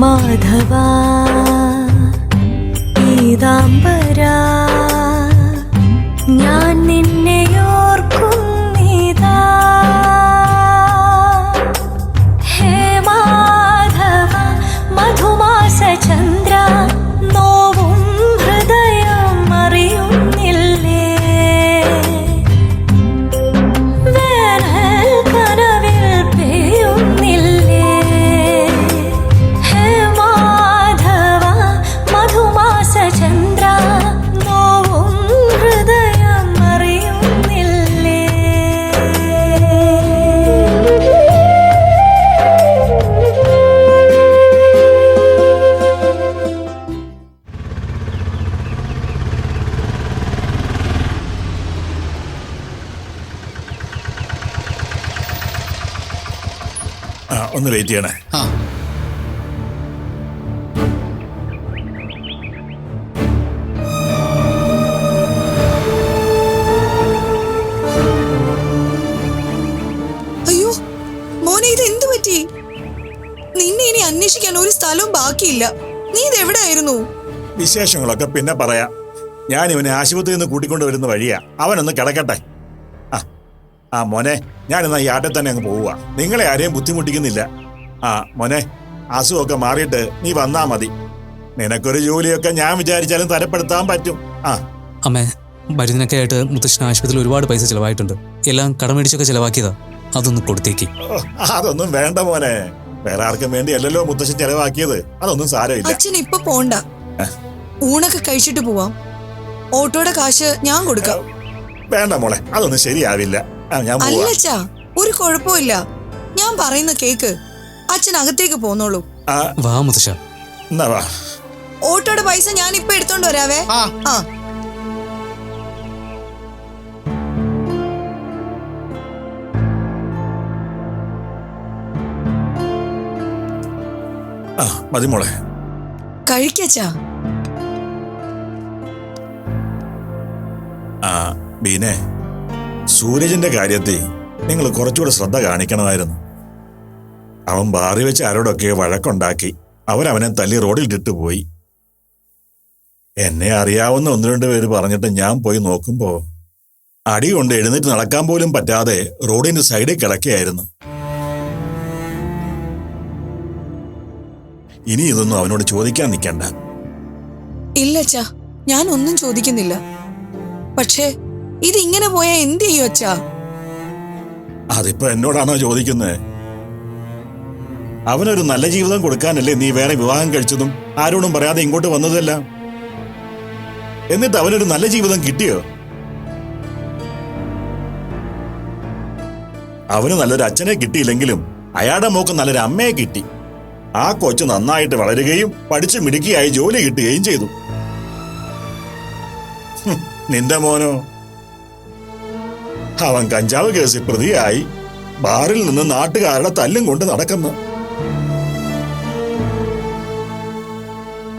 മാധവാ പീതാംബരാ ഞാൻ നിന്നെ ഓർക്കുന്നിതാ. ഹേ മാധവ മധുമാസ ചന്ദ്ര നോവും ഹൃദയം അറിയുന്നില്ലേ. വേനൽ കനവിൽ പെയ്യുന്നില്ലേ. ഹേ മാധവ മധുമാസ ചന്ദ്ര നോവും ഹൃദയം അറിയുന്നില്ലേ. ഒന്ന് വെയിറ്റ് ചെയ്യണേ. അയ്യോ മോനെ, ഇത് എന്തു പറ്റി? നിന്നെ ഇനി അന്വേഷിക്കാൻ ഒരു സ്ഥലവും ബാക്കിയില്ല. നീ ഇത് എവിടെയായിരുന്നു? വിശേഷങ്ങളൊക്കെ പിന്നെ പറയാം. ഞാൻ ഇവനെ ആശുപത്രിയിൽ നിന്ന് കൂട്ടിക്കൊണ്ട് വരുന്ന വഴിയാ. അവനൊന്ന് കിടക്കട്ടെ. മോനെ, ഞാനിന്നാ ഈ ആട്ടിൽ തന്നെ അങ്ങ് പോവുക. നിങ്ങളെ ആരെയും ബുദ്ധിമുട്ടിക്കുന്നില്ല. മോനെ, അസുഖമൊക്കെ മാറിയിട്ട് നീ വന്നാ മതി. നിനക്കൊരു ജോലിയൊക്കെ ഞാൻ വിചാരിച്ചാലും തരപ്പെടുത്താൻ പറ്റും. അമ്മേ, മരുന്നിനൊക്കെ ആയിട്ട് മുത്തശ്ശൻ ആശുപത്രിയിൽ ഒരുപാട് പൈസ ചിലവായിട്ടുണ്ട്. എല്ലാം കടമേടിച്ചൊക്കെ ചിലവാക്കിയതാ. അതൊന്ന് കൊടുത്തേക്ക്. അതൊന്നും വേണ്ട മോനെ. വേറെ ആർക്കും വേണ്ടിയല്ലല്ലോ മുത്തശ്ശൻ ചെലവാക്കിയത്. അതൊന്നും സാരമില്ല. അച്ഛൻ ഇപ്പൊ പോണ്ട. ഊണൊക്കെ കഴിച്ചിട്ട് പോവാം. ഓട്ടോയുടെ കാശ് ഞാൻ കൊടുക്കാം. വേണ്ട മോളെ, അതൊന്നും ശരിയാവില്ല. അല്ലച്ചാ, ഒരു കുഴപ്പമില്ല. ഞാൻ പറയുന്ന കേക്ക്. അച്ഛൻ അകത്തേക്ക് പോന്നോളൂ. വാ മുത്തശ്ശ. എന്നാ വാ. ഓട്ടോയുടെ പൈസ ഞാൻ ഇപ്പൊ എടുത്തോണ്ട് വരാവേ. മതി മോളെ. കഴിക്കച്ചാ. ബീനെ, സൂരജിന്റെ കാര്യത്തിൽ നിങ്ങൾ കുറച്ചുകൂടെ ശ്രദ്ധ കാണിക്കണമായിരുന്നു. അവൻ ബാറി വെച്ച് ആരോടൊക്കെ വഴക്കുണ്ടാക്കി. അവരവനെ തല്ലി റോഡിലിട്ടിട്ട് പോയി. എന്നെ അറിയാവുന്ന ഒന്ന് രണ്ട് പേര് പറഞ്ഞിട്ട് ഞാൻ പോയി നോക്കുമ്പോ അടി കൊണ്ട് എഴുന്നേറ്റ് നടക്കാൻ പോലും പറ്റാതെ റോഡിന്റെ സൈഡിൽ കിടക്കുകയായിരുന്നു. ഇനി ഇതൊന്നും അവനോട് ചോദിക്കാൻ നിൽക്കണ്ട. ഇല്ലച്ചാ, ഞാൻ ഒന്നും ചോദിക്കുന്നില്ല. പക്ഷേ ഇതിങ്ങനെ പോയാ എന്ത് ചെയ്യും അച്ഛാ? അതിപ്പോ എന്നോടാണോ ചോദിക്കുന്നത്? അവനൊരു നല്ല ജീവിതം കൊടുക്കാനല്ലേ നീ വേറെ വിവാഹം കഴിച്ചതും ആരോടും പറയാതെ ഇങ്ങോട്ട് വന്നതല്ല. എന്നിട്ട് അവനൊരു നല്ല ജീവിതം കിട്ടിയോ? അവന് നല്ലൊരു അച്ഛനെ കിട്ടിയില്ലെങ്കിലും അയാളുടെ മോക്ക് നല്ലൊരു അമ്മയെ കിട്ടി. ആ കൊച്ചു നന്നായിട്ട് വളരുകയും പഠിച്ചു മിടുക്കിയായി ജോലി കിട്ടുകയും ചെയ്തു. നിന്റെ മോനോ? അവൻ കഞ്ചാവ് കേസിൽ പ്രതിയായി ബാറിൽ നിന്ന് നാട്ടുകാരുടെ തല്ലും കൊണ്ട് നടക്കുന്നു.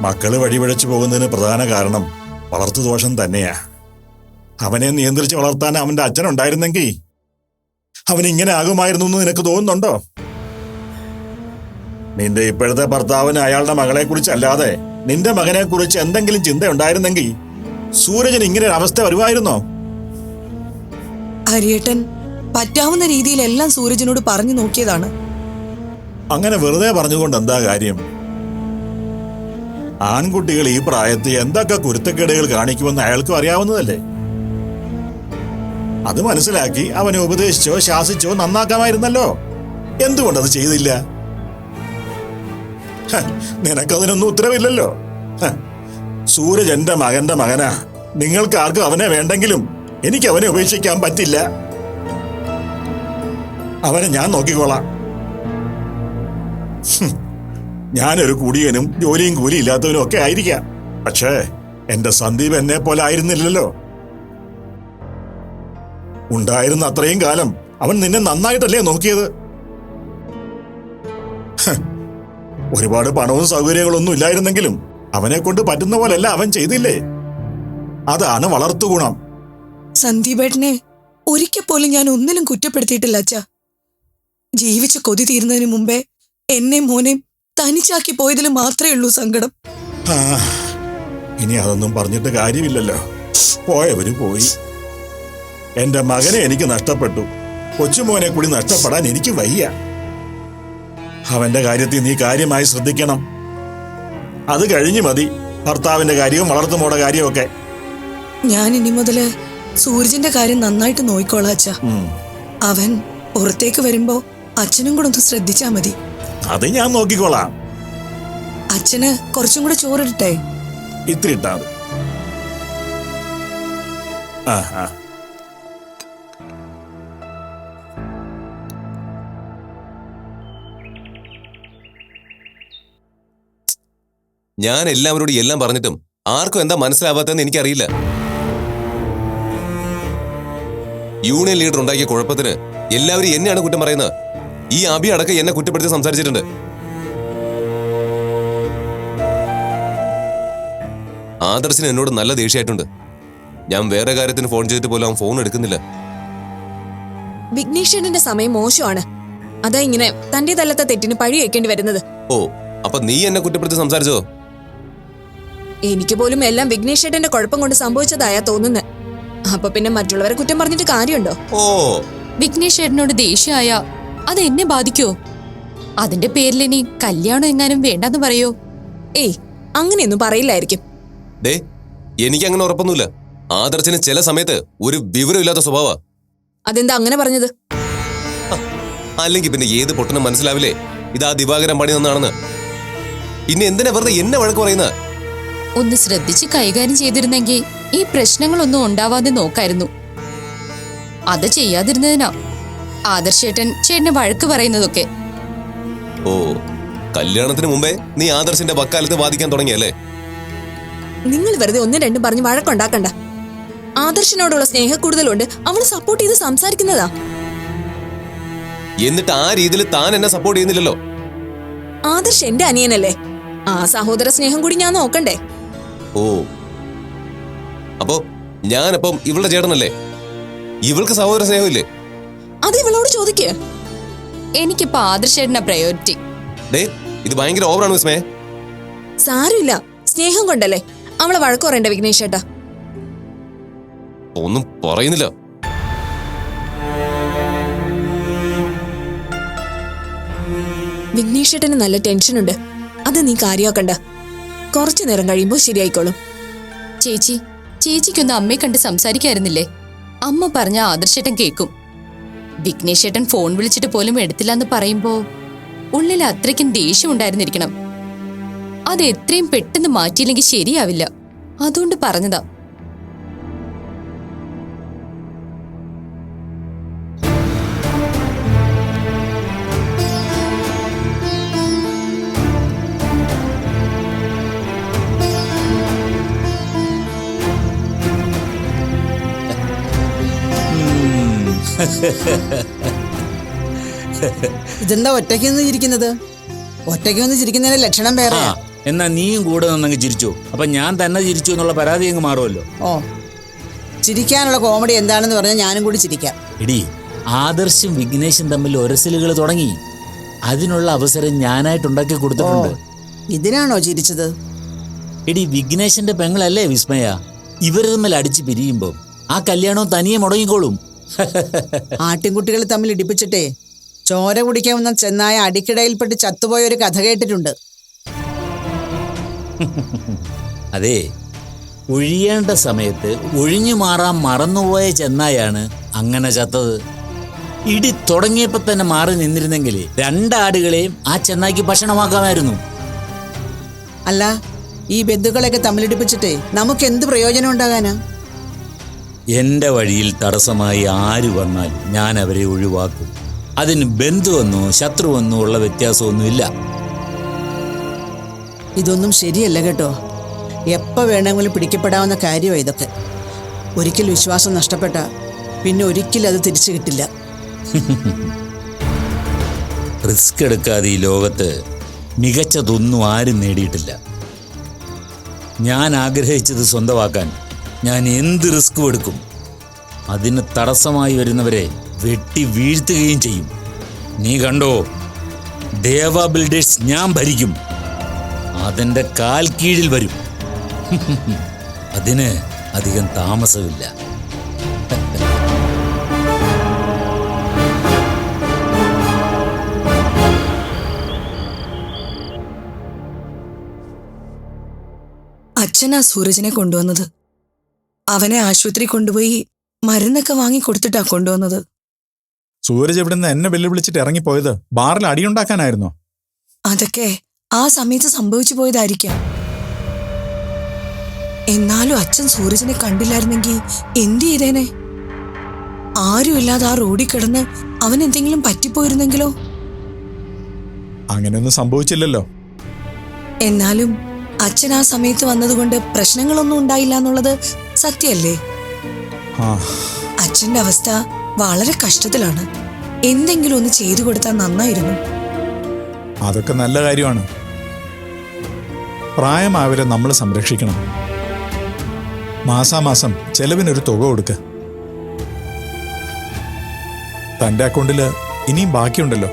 മക്കള് വഴിപിഴച്ചു പോകുന്നതിന് പ്രധാന കാരണം വളർത്തുദോഷം തന്നെയാ. അവനെ നിയന്ത്രിച്ച് വളർത്താൻ അവന്റെ അച്ഛനുണ്ടായിരുന്നെങ്കിൽ അവൻ ഇങ്ങനെ ആകുമായിരുന്നു എന്ന് നിനക്ക് തോന്നുന്നുണ്ടോ? നിന്റെ ഇപ്പോഴത്തെ ഭർത്താവിന് അയാളുടെ മകളെ കുറിച്ചല്ലാതെ നിന്റെ മകനെ കുറിച്ച് എന്തെങ്കിലും ചിന്തയുണ്ടായിരുന്നെങ്കിൽ സൂരജന് ഇങ്ങനെ ഒരു അവസ്ഥ വരുമായിരുന്നോ? ഹരിയേട്ടൻ പറ്റാവുന്ന രീതിയിലെല്ലാം സൂരജിനോട് പറഞ്ഞു നോക്കിയതാണ്. അങ്ങനെ വെറുതെ പറഞ്ഞുകൊണ്ട് എന്താ കാര്യം? ആൺകുട്ടികൾ ഈ പ്രായത്തിൽ എന്തൊക്കെ കുരുത്തക്കേടുകൾ കാണിക്കുമെന്ന് അയാൾക്കും അറിയാവുന്നതല്ലേ. അത് മനസ്സിലാക്കി അവനെ ഉപദേശിച്ചോ ശാസിച്ചോ നന്നാക്കാമായിരുന്നല്ലോ. എന്തുകൊണ്ടത് ചെയ്തില്ല? നിനക്കതിനൊന്നും ഉത്തരവില്ലല്ലോ. സൂരജ് എന്റെ മകന്റെ മകനാ. നിങ്ങൾക്ക് ആർക്കും അവനെ വേണ്ടെങ്കിലും എനിക്ക് അവനെ ഉപേക്ഷിക്കാൻ പറ്റില്ല. അവനെ ഞാൻ നോക്കിക്കോളാം. ഞാനൊരു കുടിയനും ജോലിയും കൂലി ഇല്ലാത്തവനും ഒക്കെ ആയിരിക്കാം. പക്ഷേ എന്റെ സന്ദീപ് എന്നെ പോലെ ആയിരുന്നില്ലല്ലോ. ഉണ്ടായിരുന്ന അത്രയും കാലം അവൻ നിന്നെ നന്നായിട്ടല്ലേ നോക്കിയത്? ഒരുപാട് പണവും സൗകര്യങ്ങളൊന്നും ഇല്ലായിരുന്നെങ്കിലും അവനെ കൊണ്ട് പറ്റുന്ന പോലല്ല അവൻ ചെയ്തില്ലേ? അതാണ് വളർത്തുഗുണം. സന്ദീപേട്ടനെ ഒരിക്കൽ പോലും ഞാൻ ഒന്നിലും കുറ്റപ്പെടുത്തിയിട്ടില്ല അച്ഛാ. ജീവിച്ച് കൊതി തീരുന്നതിന് മുമ്പേ എന്നെ മോനെയും തനിച്ചാക്കി പോയതിൽ മാത്രമേ ഉള്ളൂ സങ്കടം. ആ, ഇനി അതൊന്നും പറഞ്ഞിട്ട് കാര്യമില്ലല്ലോ. പോയവര് പോയി. എന്റെ മകനെ എനിക്ക് നഷ്ടപ്പെട്ടു. കൊച്ചുമോനെ കൂടി നഷ്ടപ്പെടാൻ എനിക്ക് വയ്യ. അവന്റെ കാര്യത്തിൽ നീ കാര്യമായി ശ്രദ്ധിക്കണം. അത് കഴിഞ്ഞു മതി ഭർത്താവിന്റെ കാര്യവും വളർത്തുമോടെ കാര്യമൊക്കെ. ഞാൻ ഇനി മുതല് സൂരജിന്റെ കാര്യം നന്നായിട്ട് നോയിക്കോളാം അച്ഛാ. അവൻ പുറത്തേക്ക് വരുമ്പോ അച്ഛനും കൂടെ ഒന്ന് ശ്രദ്ധിച്ചാ മതി. അത് ഞാൻ നോക്കിക്കോളാം. അച്ഛന് കുറച്ചും കൂടെ ചോറിട്ടെ. ഇത്തിരി ഇട്ടാ മതി. ആ ആ ഞാൻ എല്ലാവരോടും എല്ലാം പറഞ്ഞിട്ടും ആർക്കും എന്താ മനസ്സിലാവാത്തെന്ന് എനിക്കറിയില്ല. യൂണിയൻ ലീഡർ ഉണ്ടാക്കിയ കുഴപ്പത്തിന് എല്ലാവരും എന്നെയാണ് കുറ്റം പറയുന്നത്. ഈ അഭി അടക്കം എന്നെ കുറ്റപ്പെടുത്തി സംസാരിച്ചിട്ടുണ്ട്. ആദർശിന് എന്നോട് നല്ല ദേഷ്യമായിട്ടുണ്ട്. ഞാൻ വേറെ കാര്യത്തിന് ഫോൺ ചെയ്തിട്ട് പോലും അവൻ ഫോൺ എടുക്കുന്നില്ല. വിഘ്നേശ്വരന്റെ സമയം മോശമാണ്. അതാ ഇങ്ങനെ തന്റേതല്ലാത്ത തെറ്റിന് പഴി വെക്കേണ്ടി വരുന്നത്. ഓ, അപ്പൊ നീ എന്നെ കുറ്റപ്പെടുത്തി സംസാരിച്ചോ? എനിക്ക് പോലും എല്ലാം വിഘ്നേശ്വരന്റെ കുഴപ്പം കൊണ്ട് സംഭവിച്ചതായാ തോന്നുന്നത്. അപ്പൊ പിന്നെ മറ്റുള്ളവരെ കുറ്റം പറഞ്ഞിട്ട് കാര്യമുണ്ടോ? ഓ, വിഘ്നേശ്വരനോട് ദേഷ്യമായ അത് എന്നെ ബാധിക്കോ? അതിന്റെ പേരിൽ ഇനി കല്യാണം എങ്ങാനും വേണ്ടെന്ന് പറയോ? ഏയ്, അങ്ങനെയൊന്നും പറയില്ലായിരിക്കും. ദേ, എനിക്കങ്ങനെ ഉറപ്പൊന്നുമില്ല. ആദർശിന് ചില സമയത്ത് ഒരു വിവരമില്ലാത്ത സ്വഭാവ. അതെന്താ അങ്ങനെ പറഞ്ഞത്? അല്ലെങ്കിൽ പിന്നെ ഏത് പൊട്ടനും മനസ്സിലാവില്ലേ ഇതാ ദിവാകരൻ പണി തന്നാണെന്ന്. പിന്നെ എന്തിനാ വെറുതെ എന്നെ വഴക്ക് പറയുന്നത്? ഒന്ന് ശ്രദ്ധിച്ച് കൈകാര്യം ചെയ്തിരുന്നെങ്കിൽ ഈ പ്രശ്നങ്ങളൊന്നും ഉണ്ടാവാതെ നോക്കായിരുന്നു. അത് ചെയ്യാതിരുന്നതിനാ ആദർശേട്ടൻ ചേട്ടനെ വഴക്ക് പറയുന്നതൊക്കെ. ഓ, കല്യാണത്തിന് മുമ്പേ നീ ആദർശിന്റെ വക്കാലത്ത് വാദിക്കാൻ തുടങ്ങിയല്ലേ? നിങ്ങൾ വെറുതെ ഒന്നും രണ്ടും പറഞ്ഞ് വഴക്കുണ്ടാക്കണ്ട. ആദർശിനോടുള്ള സ്നേഹക്കൂടുതലുണ്ട് അവള് സപ്പോർട്ട് ചെയ്ത് സംസാരിക്കുന്നതാ. എന്നിട്ട് ആ രീതിയിൽ താൻ എന്നെ സപ്പോർട്ട് ചെയ്യുന്നില്ലല്ലോ. ആദർശ് എന്റെ അനിയനല്ലേ, ആ സഹോദര സ്നേഹം കൂടി ഞാൻ നോക്കണ്ടേ? ഓ, അപ്പോ ഞാനപ്പം ഇവളുടെ ചേട്ടനല്ലേ? ഇവൾക്ക് സഹോദര സ്നേഹമില്ലേ? അത് ഇവളോട് ചോദിക്കേ. എനിക്കിപ്പോ ആദർശേട്ടനാ പ്രയോറിറ്റി. ദേ, ഇത് ഭയങ്കര ഓവറാണ് വിസ്മയ. സാരമില്ല, സ്നേഹം കൊണ്ടല്ലേ അവളെ വഴക്ക് പറയണ്ട വിഘ്നേഷേട്ടാ. ഒന്നും പറയുന്നില്ല. വിഘ്നേഷേട്ടന് നല്ല ടെൻഷനുണ്ട്. അത് നീ കാര്യമാക്കണ്ട. കുറച്ചു നേരം കഴിയുമ്പോൾ ശരിയായിക്കോളും. ചേച്ചിക്കൊന്ന് അമ്മയെ കണ്ട് സംസാരിക്കായിരുന്നില്ലേ? അമ്മ പറഞ്ഞ ആദർശേട്ടൻ കേൾക്കും. വിഘ്നേഷേട്ടൻ ഫോൺ വിളിച്ചിട്ട് പോലും എടുത്തില്ലെന്ന് പറയുമ്പോ ഉള്ളിൽ അത്രയ്ക്കും ദേഷ്യം ഉണ്ടായിരുന്നിരിക്കണം. അത് എത്രയും പെട്ടെന്ന് മാറ്റിയില്ലെങ്കിൽ ശരിയാവില്ല. അതുകൊണ്ട് പറഞ്ഞതാ. ഇതെന്താ ഒറ്റയ്ക്കൊന്ന് ചിരിക്കുന്നത്? ഒറ്റയ്ക്കൊന്ന് ചിരിക്കുന്നതിന്റെ ലക്ഷണം വേറെ. എന്നാ നീയും കൂടെ നിന്നങ്ങ് ചിരിച്ചു. അപ്പൊ ഞാൻ തന്നെ ചിരിച്ചു എന്നുള്ള പരാതി അങ്ങ് മാറുമല്ലോ. ഓ, ചിരിക്കാനുള്ള കോമഡി എന്താണെന്ന് പറഞ്ഞാൽ ഞാനും കൂടി ചിരിക്കാം. എടി, ആദർശും വിഘ്നേശും തമ്മിൽ ഒരസലുകൾ തുടങ്ങി. അതിനുള്ള അവസരം ഞാനായിട്ടുണ്ടാക്കി കൊടുത്തിട്ടുണ്ട്. ഇതിനാണോ ചിരിച്ചത്? എടി, വിഘ്നേശന്റെ പെങ്ങളല്ലേ വിസ്മയ. ഇവർ തമ്മിൽ അടിച്ച് പിരിയുമ്പോ ആ കല്യാണം തനിയെ മുടങ്ങിക്കോളും. ആട്ടിൻകുട്ടികൾ തമ്മിൽ ഇടിപ്പിച്ചിട്ടേ ചോര കുടിക്കാൻ വന്ന ചെന്നായ അടിക്കിടയിൽപ്പെട്ട് ചത്തുപോയ ഒരു കഥ കേട്ടിട്ടുണ്ട്. അതെ, ഒഴിയേണ്ട സമയത്ത് ഒഴിഞ്ഞു മാറാൻ മറന്നുപോയ ചെന്നായാണ് അങ്ങനെ ചത്തത്. ഇടി തുടങ്ങിയപ്പോ തന്നെ മാറി നിന്നിരുന്നെങ്കിൽ രണ്ടാടുകളെയും ആ ചെന്നായ്ക്ക് ഭക്ഷണമാക്കാമായിരുന്നു. അല്ല, ഈ ബന്ധുക്കളെയൊക്കെ തമ്മിലിടിപ്പിച്ചിട്ടേ നമുക്ക് എന്ത് പ്രയോജനം ഉണ്ടാകാനാ? എന്റെ വഴിയിൽ തടസ്സമായി ആര് വന്നാലും ഞാൻ അവരെ ഒഴിവാക്കും. അതിന് ബന്ധുവെന്നോ ശത്രുവെന്നോ ഉള്ള വ്യത്യാസമൊന്നുമില്ല. ഇതൊന്നും ശരിയല്ല കേട്ടോ. എപ്പോൾ വേണമെങ്കിലും പിടിക്കപ്പെടാവുന്ന കാര്യമാണ് ഇതൊക്കെ. ഒരിക്കൽ വിശ്വാസം നഷ്ടപ്പെട്ട പിന്നെ ഒരിക്കലും അത് തിരിച്ചു കിട്ടില്ല. റിസ്ക് എടുക്കാതെ ഈ ലോകത്ത് മികച്ചതൊന്നും ആരും നേടിയിട്ടില്ല. ഞാൻ ആഗ്രഹിച്ചത് സ്വന്തമാക്കാൻ ഞാൻ എന്ത് റിസ്ക്കും എടുക്കും. അതിന് തടസ്സമായി വരുന്നവരെ വെട്ടി വീഴ്ത്തുകയും ചെയ്യും. നീ കണ്ടോ, ദേവ ബിൽഡേഴ്സ് ഞാൻ ഭരിക്കും. അതെന്റെ കാൽ കീഴിൽ വരും. അതിന് അധികം താമസമില്ല. അച്ഛനാ സൂരജിനെ കൊണ്ടുവന്നത്. അവനെ ആശുപത്രി കൊണ്ടുപോയി മരുന്നൊക്കെ വാങ്ങി കൊടുത്തിട്ടാ കൊണ്ടുവന്നത്. സൂരജ് ഇവിടുന്ന് എന്നെ വെല്ലുവിളിച്ചിട്ട് ഇറങ്ങിപ്പോയത് ബാറിൽ അടിയുണ്ടാക്കാനായിരുന്നോ? അതൊക്കെ ആ സമയത്ത് സംഭവിച്ചു പോയതായിരിക്കാം. എന്നാലും അച്ഛൻ സൂരജിനെ കണ്ടില്ലായിരുന്നെങ്കിൽ എന്ത് ചെയ്തേനെ? ആരുമില്ലാതെ ആ റോഡിൽ കിടന്ന് അവൻ എന്തെങ്കിലും പറ്റിപ്പോയിരുന്നെങ്കിലോ? അങ്ങനെയൊന്നും സംഭവിച്ചില്ലല്ലോ. എന്നാലും അച്ഛൻ ആ സമയത്ത് വന്നതുകൊണ്ട് പ്രശ്നങ്ങളൊന്നും ഉണ്ടായില്ല എന്നുള്ളത് സത്യല്ലേ? ആ, അച്ഛന്റെ അവസ്ഥ വളരെ കഷ്ടത്തിലാണ്. എന്തെങ്കിലും ഒന്ന് ചെയ്തു കൊടുത്താൽ നന്നായിരുന്നു. അതൊക്കെ നല്ല കാര്യമാണ്. പ്രായമായവരെ നമ്മൾ സംരക്ഷിക്കണം. മാസാമാസം ചെലവിനൊരു തുക കൊടുക്കുക. തൻ്റെ അക്കൗണ്ടിൽ ഇനിയും ബാക്കിയുണ്ടല്ലോ,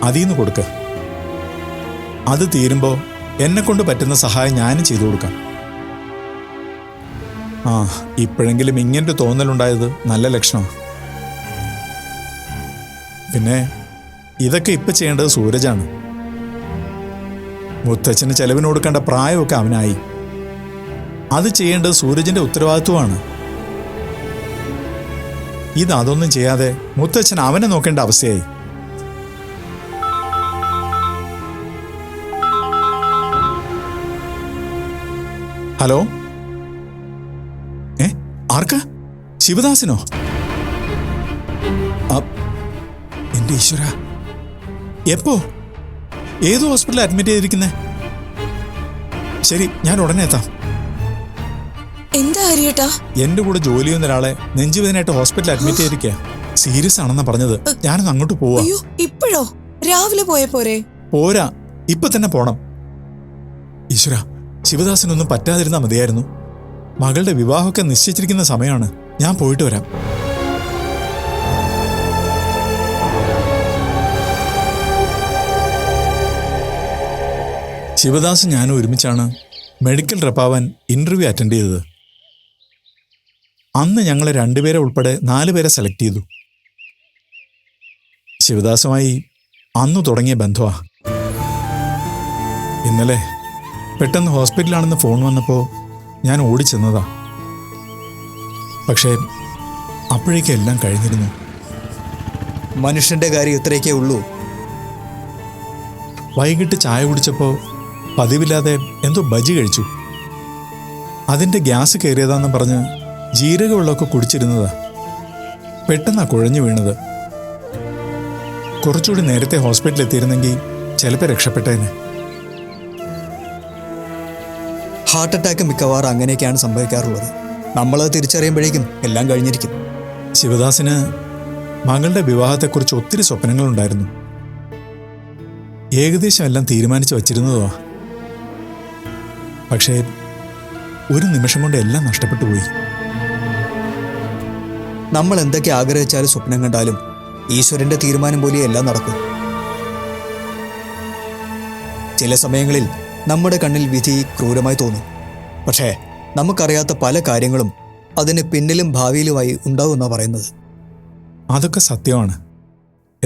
അതിൽ നിന്ന് കൊടുക്കുക. അത് തീരുമ്പോൾ എന്നെ കൊണ്ട് പറ്റുന്ന സഹായം ഞാനും ചെയ്തു കൊടുക്കാം. ആ, ഇപ്പോഴെങ്കിലും ഇങ്ങനൊരു തോന്നലുണ്ടായത് നല്ല ലക്ഷണമാണ്. പിന്നെ ഇതൊക്കെ ഇപ്പം ചെയ്യേണ്ടത് സൂരജാണ്. മുത്തച്ഛന് ചെലവിന് കൊടുക്കേണ്ട പ്രായമൊക്കെ അവനായി. അത് ചെയ്യേണ്ടത് സൂരജിന്റെ ഉത്തരവാദിത്വമാണ്. ഇതൊന്നും ചെയ്യാതെ മുത്തച്ഛൻ അവനെ നോക്കേണ്ട അവസ്ഥയായി. ഹലോ, ആർക്കാ? ശിവദാസനോ? എന്റെ ഈശ്വര, എപ്പോ? ഏത് ഹോസ്പിറ്റലിൽ അഡ്മിറ്റ് ചെയ്തിരിക്കുന്നേ? ശരി, ഞാൻ ഉടനെ എത്താം. എന്താ ഹരിയേട്ടാ? എന്റെ കൂടെ ജോലി ചെയ്യുന്ന ഒരാളെ നെഞ്ചുവേദനയായിട്ട് ഹോസ്പിറ്റലിൽ അഡ്മിറ്റ് ചെയ്തിരിക്കുക. സീരിയസ് ആണെന്നാ പറഞ്ഞത്. ഞാനൊന്ന് അങ്ങോട്ട് പോവാ. അയ്യോ, ഇപ്പോഴോ? രാവിലെ പോയ പോരെ? പോരാ, ഇപ്പൊ തന്നെ പോണം. ഈശ്വര, ശിവദാസനൊന്നും പറ്റാതിരുന്നാ മതിയായിരുന്നു. മകളുടെ വിവാഹമൊക്കെ നിശ്ചയിച്ചിരിക്കുന്ന സമയമാണ്. ഞാൻ പോയിട്ട് വരാം. ശിവദാസും ഞാനും ഒരുമിച്ചാണ് മെഡിക്കൽ റെപ്പാവാൻ ഇന്റർവ്യൂ അറ്റൻഡ് ചെയ്തത്. അന്ന് ഞങ്ങളെ 2 പേരെ ഉൾപ്പെടെ 4 പേരെ സെലക്ട് ചെയ്തു. ശിവദാസുമായി അന്നു തുടങ്ങിയ ബന്ധമാ. ഇന്നലെ പെട്ടെന്ന് ഹോസ്പിറ്റലാണെന്ന് ഫോൺ വന്നപ്പോൾ ഞാൻ ഓടിച്ചെന്നതാ. പക്ഷേ അപ്പോഴേക്കും എല്ലാം കഴിഞ്ഞിരുന്നു. മനുഷ്യന്റെ കാര്യം ഇത്രയൊക്കെ ഉള്ളൂ. വൈകിട്ട് ചായ കുടിച്ചപ്പോൾ പതിവില്ലാതെ എന്തോ ബജി കഴിച്ചു. അതിൻ്റെ ഗ്യാസ് കയറിയതാണെന്ന് പറഞ്ഞ് ജീരകവെള്ളമൊക്കെ കുടിച്ചിരുന്നതാ. പെട്ടെന്നാ കുഴഞ്ഞു വീണത്. കുറച്ചുകൂടി നേരത്തെ ഹോസ്പിറ്റലിൽ എത്തിയിരുന്നെങ്കിൽ ചിലപ്പോൾ രക്ഷപ്പെട്ടേനെ. ഹാർട്ട് അറ്റാക്ക് മിക്കവാറും അങ്ങനെയൊക്കെയാണ് സംഭവിക്കാറുള്ളത്. നമ്മളത് തിരിച്ചറിയുമ്പോഴേക്കും എല്ലാം കഴിഞ്ഞിരിക്കും. ശിവദാസിന് മകളുടെ വിവാഹത്തെക്കുറിച്ച് ഒത്തിരി സ്വപ്നങ്ങളുണ്ടായിരുന്നു. ഏകദേശം എല്ലാം തീരുമാനിച്ചു വച്ചിരുന്നതുവാ. പക്ഷേ ഒരു നിമിഷം കൊണ്ട് എല്ലാം നഷ്ടപ്പെട്ടു പോയി. നമ്മൾ എന്തൊക്കെ ആഗ്രഹിച്ചാലും സ്വപ്നം കണ്ടാലും ഈശ്വരന്റെ തീരുമാനം പോലെ എല്ലാം നടക്കും. ചില സമയങ്ങളിൽ നമ്മുടെ കണ്ണിൽ വിധി ക്രൂരമായി തോന്നും. പക്ഷേ നമുക്കറിയാത്ത പല കാര്യങ്ങളും അതിന് പിന്നിലും ഭാവിയിലുമായി ഉണ്ടാവുമെന്നാണ് പറയുന്നത്. അതൊക്കെ സത്യമാണ്.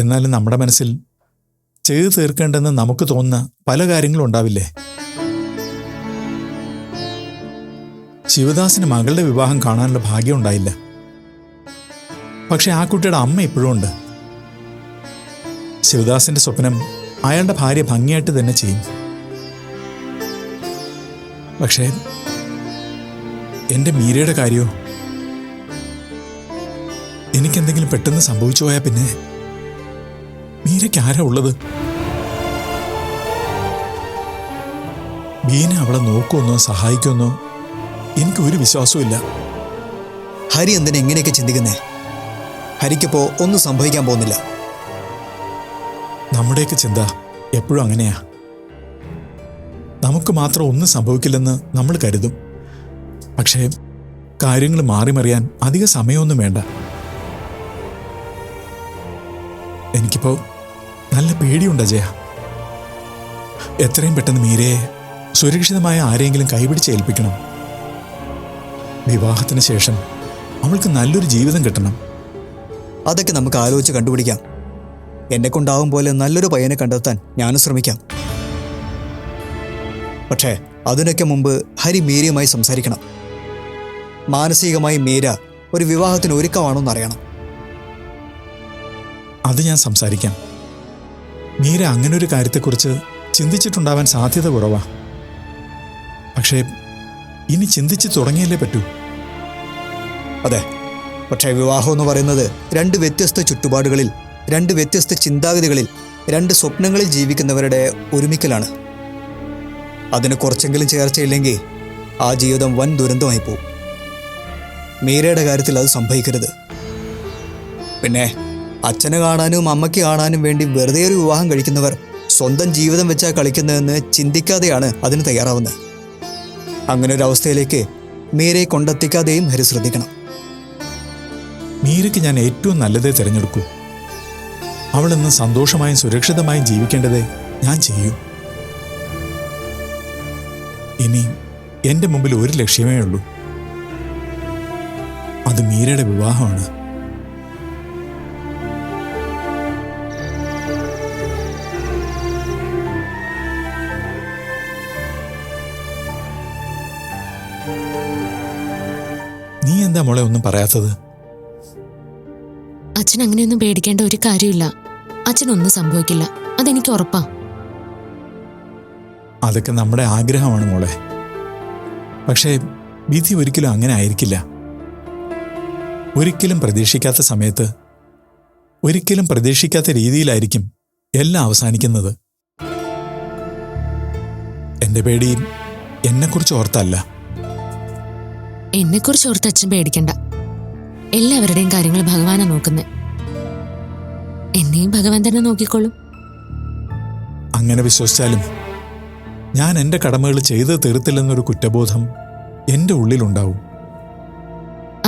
എന്നാലും നമ്മുടെ മനസ്സിൽ ചെയ്തു തീർക്കേണ്ടെന്ന് നമുക്ക് തോന്നുന്ന പല കാര്യങ്ങളും ഉണ്ടാവില്ലേ? ശിവദാസിന് മകളുടെ വിവാഹം കാണാനുള്ള ഭാഗ്യം ഉണ്ടായില്ല. പക്ഷെ ആ കുട്ടിയുടെ അമ്മ ഇപ്പോഴും ഉണ്ട്. ശിവദാസിന്റെ സ്വപ്നം അയാളുടെ ഭാര്യ ഭംഗിയായിട്ട് തന്നെ ചെയ്യും. പക്ഷേ എൻ്റെ മീരയുടെ കാര്യമോ? എനിക്കെന്തെങ്കിലും പെട്ടെന്ന് സംഭവിച്ചു പോയാൽ പിന്നെ മീരയ്ക്ക് ആരാ ഉള്ളത്? ബീന അവളെ നോക്കുമെന്നോ സഹായിക്കുമെന്നോ എനിക്ക് ഒരു വിശ്വാസവും ഇല്ല. ഹരി എന്തിനാ എങ്ങനെയൊക്കെ ചിന്തിക്കുന്നേ? ഹരിക്കിപ്പോ ഒന്നും സംഭവിക്കാൻ പോകുന്നില്ല. നമ്മുടെയൊക്കെ ചിന്ത എപ്പോഴും അങ്ങനെയാ. നമുക്ക് മാത്രം ഒന്നും സംഭവിക്കില്ലെന്ന് നമ്മൾ കരുതും. പക്ഷേ കാര്യങ്ങൾ മാറിമറിയാൻ അധിക സമയമൊന്നും വേണ്ട. എനിക്കിപ്പോ നല്ല പേടിയുണ്ട് അജയ. എത്രയും പെട്ടെന്ന് മീരയെ സുരക്ഷിതമായ ആരെങ്കിലും കൈപിടിച്ച് ഏൽപ്പിക്കണം. വിവാഹത്തിന് ശേഷം അവൾക്ക് നല്ലൊരു ജീവിതം കിട്ടണം. അതൊക്കെ നമുക്ക് ആലോചിച്ച് കണ്ടുപിടിക്കാം. എന്നെ കൊണ്ടാവും പോലെ നല്ലൊരു പയ്യനെ കണ്ടെത്താൻ ഞാനും ശ്രമിക്കാം. പക്ഷേ അതിനൊക്കെ മുമ്പ് ഹരി മീരയുമായി സംസാരിക്കണം. മാനസികമായി മീര ഒരു വിവാഹത്തിന് ഒരുക്കമാണോന്ന് അറിയണം. അത് ഞാൻ സംസാരിക്കാം. മീര അങ്ങനെ ഒരു കാര്യത്തെക്കുറിച്ച് ചിന്തിച്ചിട്ടുണ്ടാവാൻ സാധ്യത കുറവാ. പക്ഷേ ഇനി ചിന്തിച്ച് തുടങ്ങിയല്ലേ പറ്റൂ. അതെ, പക്ഷേ വിവാഹം എന്ന് പറയുന്നത് രണ്ട് വ്യത്യസ്ത ചുറ്റുപാടുകളിൽ, രണ്ട് വ്യത്യസ്ത ചിന്താഗതികളിൽ, രണ്ട് സ്വപ്നങ്ങളിൽ ജീവിക്കുന്നവരുടെ ഒരുമിക്കലാണ്. അതിന് കുറച്ചെങ്കിലും ചേർച്ചയില്ലെങ്കിൽ ആ ജീവിതം വൻ ദുരന്തമായി പോകും. മീരയുടെ കാര്യത്തിൽ അത് സംഭവിക്കരുത്. പിന്നെ അച്ഛനെ കാണാനും അമ്മയ്ക്ക് കാണാനും വേണ്ടി വെറുതെ ഒരു വിവാഹം കഴിക്കുന്നവർ സ്വന്തം ജീവിതം വെച്ചാ കളിക്കുന്നതെന്ന് ചിന്തിക്കാതെയാണ് അതിന് തയ്യാറാവുന്നത്. അങ്ങനെ ഒരു അവസ്ഥയിലേക്ക് മീരയെ കൊണ്ടെത്തിക്കാതെയും ഹരി ശ്രദ്ധിക്കണം. മീരയ്ക്ക് ഞാൻ ഏറ്റവും നല്ലതേ തിരഞ്ഞെടുക്കൂ. അവളെന്ന് സന്തോഷമായും സുരക്ഷിതമായും ജീവിക്കേണ്ടതേ ഞാൻ ചെയ്യൂ. ഇനി എൻ്റെ മുമ്പിൽ ഒരു ലക്ഷ്യമേ ഉള്ളൂ. അത് മീരയുടെ വിവാഹമാണ്. നീ എന്താ മോളെ ഒന്നും പറയാത്തത്? അച്ഛൻ അങ്ങനെയൊന്നും പേടിക്കേണ്ട ഒരു കാര്യമില്ല. അച്ഛനൊന്നും സംഭവിക്കില്ല, അതെനിക്ക് ഉറപ്പാ. അതൊക്കെ നമ്മുടെ ആഗ്രഹമാണ് മോളെ. പക്ഷേ വിധി ഒരിക്കലും അങ്ങനെ ആയിരിക്കില്ല. ഒരിക്കലും പ്രതീക്ഷിക്കാത്ത സമയത്ത്, ഒരിക്കലും പ്രതീക്ഷിക്കാത്ത രീതിയിലായിരിക്കും എല്ലാം അവസാനിക്കുന്നത്. എൻ്റെ പേടി എന്നെക്കുറിച്ച് ഓർത്തല്ല. എന്നെക്കുറിച്ച് ഓർത്ത് അച്ഛൻ പേടിക്കണ്ട. എല്ലാവരുടെയും കാര്യങ്ങൾ ഭഗവാനാ നോക്കുന്നത്. എന്നെയും ഭഗവാൻ തന്നെ നോക്കിക്കോളും. അങ്ങനെ വിശ്വസിച്ചാലും ഞാൻ എൻ്റെ കടമകൾ ചെയ്ത് തീർത്തില്ലെന്നൊരു കുറ്റബോധം എൻ്റെ ഉള്ളിലുണ്ടാവും.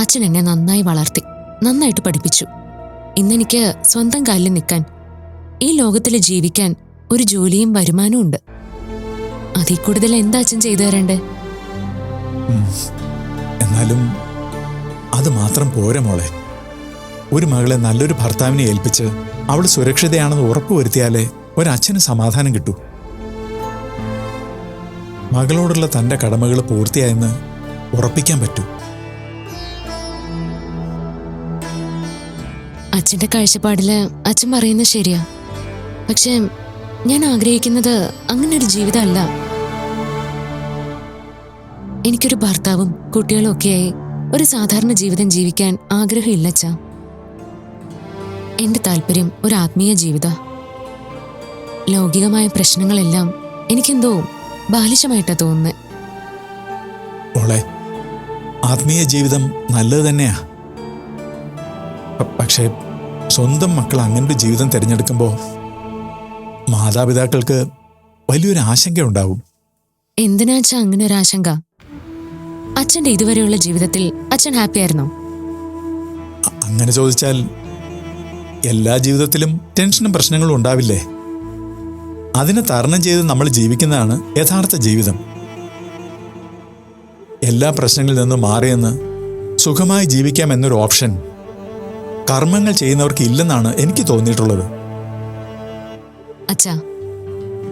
അച്ഛൻ എന്നെ നന്നായി വളർത്തി, നന്നായിട്ട് പഠിപ്പിച്ചു. ഇന്നെനിക്ക് സ്വന്തം കാലിൽ നിൽക്കാൻ, ഈ ലോകത്തിൽ ജീവിക്കാൻ ഒരു ജോലിയും വരുമാനവും ഉണ്ട്. അതിൽ കൂടുതൽ എന്താ അച്ഛൻ ചെയ്തു തരണ്ടേ? എന്നാലും അത് മാത്രം പോരെ മോളെ. ഒരു മകളെ നല്ലൊരു ഭർത്താവിനെ ഏൽപ്പിച്ച് അവൾ സുരക്ഷിതയാണെന്ന് ഉറപ്പുവരുത്തിയാലേ ഒരച്ഛന് സമാധാനം കിട്ടൂ. മകളോടുള്ള തൻ്റെ കടമകൾ പൂർത്തിയായെന്ന് ഉറപ്പിക്കാൻ പറ്റൂ. അച്ഛൻ്റെ കാഴ്ചപ്പാടില് അച്ഛൻ പറയുന്നത് ശരിയാ. പക്ഷെ ഞാൻ ആഗ്രഹിക്കുന്നത് അങ്ങനെ ഒരു ജീവിതമല്ല. എനിക്കൊരു ഭർത്താവും കുട്ടികളും ഒക്കെയായി ഒരു സാധാരണ ജീവിതം ജീവിക്കാൻ ആഗ്രഹമില്ല അച്ഛാ. എന്റെ താല്പര്യം ഒരു ആത്മീയ ജീവിത. ലൗകികമായ പ്രശ്നങ്ങളെല്ലാം എനിക്കെന്തോ ബാലിശമായിട്ടാ തോന്നുന്നത്. മോളെ, ആത്മീയ ജീവിതം നല്ലത് തന്നെയാ. പക്ഷേ സ്വന്തം മക്കൾ അങ്ങനൊരു ജീവിതം തിരഞ്ഞെടുക്കുമ്പോൾ മാതാപിതാക്കൾക്ക് വലിയൊരു ആശങ്കയുണ്ടാവും. എന്തിനാച്ചാ അങ്ങനെ ഒരു ആശങ്ക? അച്ഛൻ്റെ ഇതുവരെയുള്ള ജീവിതത്തിൽ അച്ഛൻ ഹാപ്പി ആയിരുന്നോ? അങ്ങനെ ചോദിച്ചാൽ എല്ലാ ജീവിതത്തിലും ടെൻഷനും പ്രശ്നങ്ങളും ഉണ്ടാവില്ലേ? അതിനെ തരണം ചെയ്ത് നമ്മൾ ജീവിക്കുന്നതാണ് യഥാർത്ഥ ജീവിതം. എല്ലാ പ്രശ്നങ്ങളിൽ നിന്നും മാറിയെന്ന് സുഖമായി ജീവിക്കാം എന്നൊരു ഓപ്ഷൻ കർമ്മങ്ങൾ ചെയ്യുന്നവർക്ക് ഇല്ലെന്നാണ് എനിക്ക് തോന്നിയിട്ടുള്ളത്. അച്ഛാ,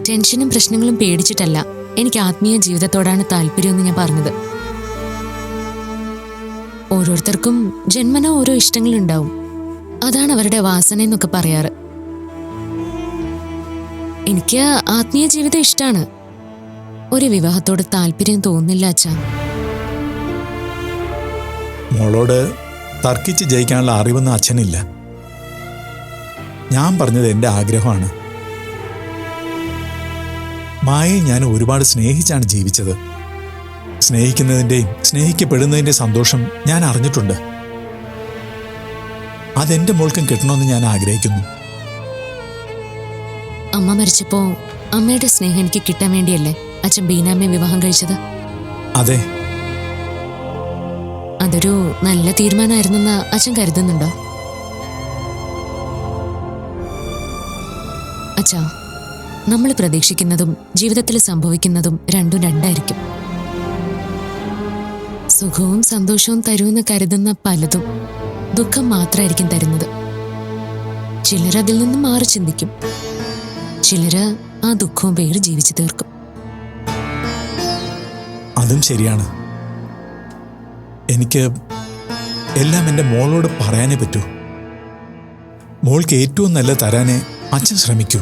ടെൻഷനും പ്രശ്നങ്ങളും പേടിച്ചിട്ടല്ല എനിക്ക് ആത്മീയ ജീവിതത്തോടാണ് താല്പര്യമെന്ന് ഞാൻ പറഞ്ഞത്. ഓരോരുത്തർക്കും ജന്മന ഓരോ ഇഷ്ടങ്ങളുണ്ടാവും. അതാണ് അവരുടെ വാസന എന്നൊക്കെ പറയാറ്. എനിക്ക് ആത്മീയ ജീവിതം ഇഷ്ടമാണ്. ഒരു വിവാഹത്തോട് താല്പര്യം തോന്നില്ല അച്ഛാ. മോളോട് തർക്കിച്ച് ജയിക്കാനുള്ള അറിവൊന്നും അച്ഛനില്ല. ഞാൻ പറഞ്ഞത് എൻ്റെ ആഗ്രഹമാണ്. മായയെ ഞാൻ ഒരുപാട് സ്നേഹിച്ചാണ് ജീവിച്ചത്. സ്നേഹിക്കുന്നതിൻ്റെയും സ്നേഹിക്കപ്പെടുന്നതിൻ്റെയും സന്തോഷം ഞാൻ അറിഞ്ഞിട്ടുണ്ട്. അതെൻ്റെ മോൾക്കും കിട്ടണമെന്ന് ഞാൻ ആഗ്രഹിക്കുന്നു. അമ്മ മരിച്ചപ്പോ അമ്മയുടെ സ്നേഹം എനിക്ക് കിട്ടാൻ വേണ്ടിയല്ലേ അച്ഛൻ ബീനാമ്മയെ വിവാഹം കഴിച്ചത്? അതെ. അതൊരു നല്ല തീരുമാനമായിരുന്നെന്ന് അച്ഛൻ കരുതുന്നുണ്ടോ? അച്ഛാ, നമ്മൾ പ്രതീക്ഷിക്കുന്നതും ജീവിതത്തിൽ സംഭവിക്കുന്നതും രണ്ടും രണ്ടായിരിക്കും. സുഖവും സന്തോഷവും തരുമെന്ന് കരുതുന്ന പലതും ദുഃഖം മാത്രമായിരിക്കും തരുന്നത്. ചിലരതിൽ നിന്ന് മാറി ചിന്തിക്കും, ചിലര് ആ ദുഃഖവും പേര് ജീവിച്ചു തീർക്കും. അതും ശരിയാണ്. എനിക്ക് എല്ലാം എൻ്റെ മോളോട് പറയാനേ പറ്റൂ. മോൾക്ക് ഏറ്റവും നല്ല തരാനേ അച്ഛൻ ശ്രമിക്കൂ.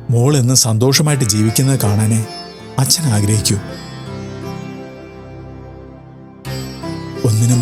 മോൾ എന്ന് സന്തോഷമായിട്ട് ജീവിക്കുന്നത് കാണാനേ അച്ഛൻ ആഗ്രഹിക്കൂ. ഒന്നിനും